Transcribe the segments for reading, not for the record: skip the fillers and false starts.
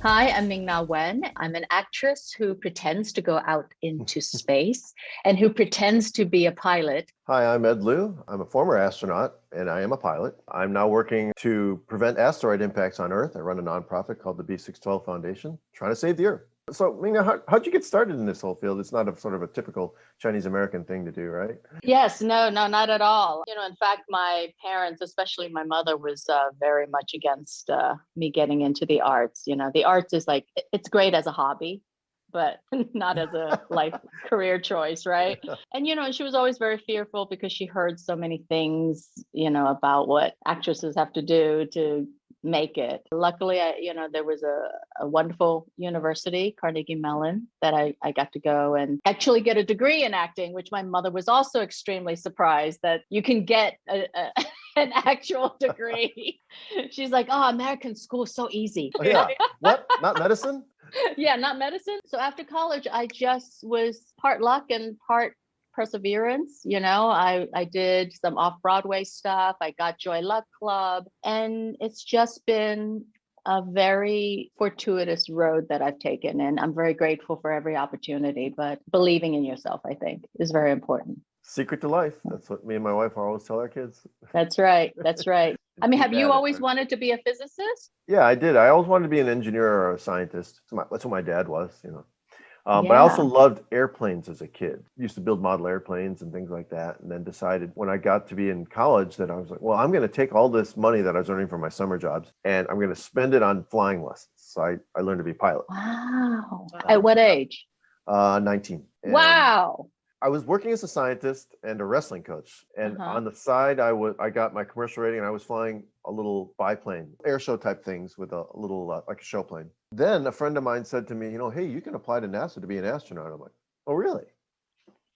Hi, I'm Ming-Na Wen. I'm an actress who pretends to go out into space and who pretends to be a pilot. Hi, I'm Ed Lu. I'm a former astronaut and I am a pilot. I'm now working to prevent asteroid impacts on Earth. I run a nonprofit called the B612 Foundation, trying to save the Earth. So, Ming-Na, how'd you get started in this whole field? It's not a sort of a typical Chinese American thing to do, right? Yes, no, not at all. In fact, my parents, especially my mother, was very much against me getting into the arts. The arts is like, it's great as a hobby, but not as a life career choice, right? And she was always very fearful because she heard so many things, about what actresses have to do to make it. Luckily, there was a wonderful university, Carnegie Mellon, that I got to go and actually get a degree in acting, which my mother was also extremely surprised that you can get an actual degree. She's like, oh, American school is so easy. Oh, yeah. What? Not medicine? Yeah, not medicine. So after college, I just was part luck and part perseverance. I did some off-Broadway stuff. I got Joy Luck Club, and it's just been a very fortuitous road that I've taken. And I'm very grateful for every opportunity, but believing in yourself, I think, is very important. Secret to life. That's what me and my wife always tell our kids. That's right. That's right. I mean, have you always right? wanted to be a physicist? Yeah, I did. I always wanted to be an engineer or a scientist. That's what my dad was. But I also Yeah. loved airplanes as a kid. Used to build model airplanes and things like that. And then decided when I got to be in college that I was like, well, I'm going to take all this money that I was earning from my summer jobs and I'm going to spend it on flying lessons. So I learned to be a pilot. Wow. At what age? 19. And Wow. I was working as a scientist and a wrestling coach. And Uh-huh. on the side, I got my commercial rating and I was flying a little biplane, air show type things with a little, like a show plane. Then a friend of mine said to me, hey, you can apply to NASA to be an astronaut. I'm like, oh, really?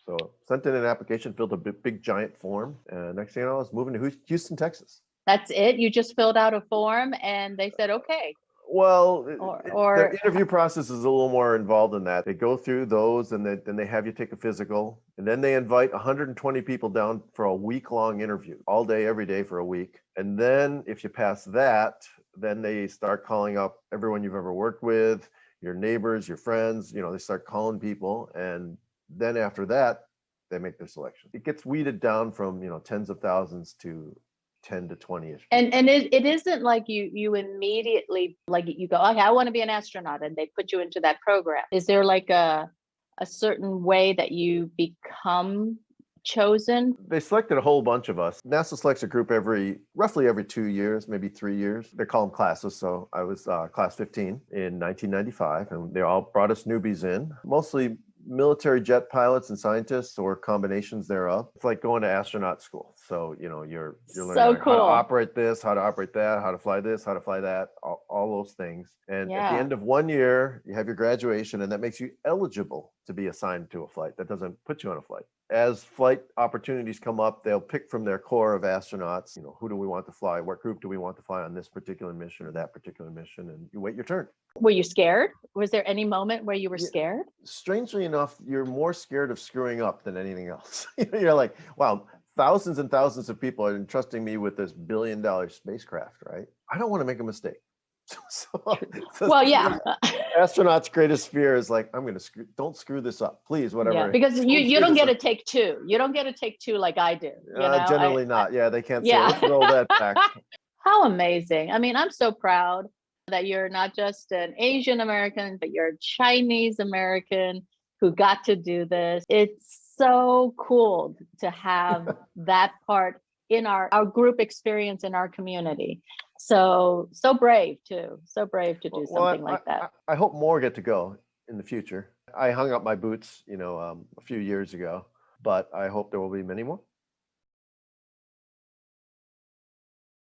So sent in an application, filled a big giant form. And next thing you know, I was moving to Houston, Texas. That's it? You just filled out a form and they said, okay. Well, Or the interview process is a little more involved than that. They go through those and then they have you take a physical. And then they invite 120 people down for a week-long interview, all day, every day for a week. And then if you pass that, then they start calling up everyone you've ever worked with, your neighbors, your friends, they start calling people. And then after that, they make their selection. It gets weeded down from, tens of thousands to 10 to 20-ish. and it isn't like you immediately like you go, okay, I want to be an astronaut, and they put you into that program. Is there like a certain way that you become chosen? They selected a whole bunch of us. NASA selects a group roughly every 2 years, maybe 3 years. They call them classes. So I was class 15 in 1995, and they all brought us newbies in, mostly military jet pilots and scientists or combinations thereof. It's like going to astronaut school. So, you're learning So how to cool. operate this, how to operate that, how to fly this, how to fly that, all those things. And at the Yeah. end of 1 year, you have your graduation, and that makes you eligible to be assigned to a flight. That doesn't put you on a flight. As flight opportunities come up, they'll pick from their core of astronauts, who do we want to fly? What group do we want to fly on this particular mission or that particular mission? And you wait your turn. Were you scared? Was there any moment where you were scared? Strangely enough, you're more scared of screwing up than anything else. You're like, wow, thousands and thousands of people are entrusting me with this billion-dollar spacecraft, right? I don't want to make a mistake. Well, yeah. Astronauts' greatest fear is like, don't screw this up, please, whatever. Yeah, because you don't get to take two. You don't get to take two like I do. Generally not. Yeah, they can't say, Yeah. let's roll that back. How amazing. I mean, I'm so proud that you're not just an Asian American, but you're a Chinese American who got to do this. It's so cool to have that part in our group experience in our community. So brave too. So brave to do something like that. I hope more get to go in the future. I hung up my boots, a few years ago, but I hope there will be many more.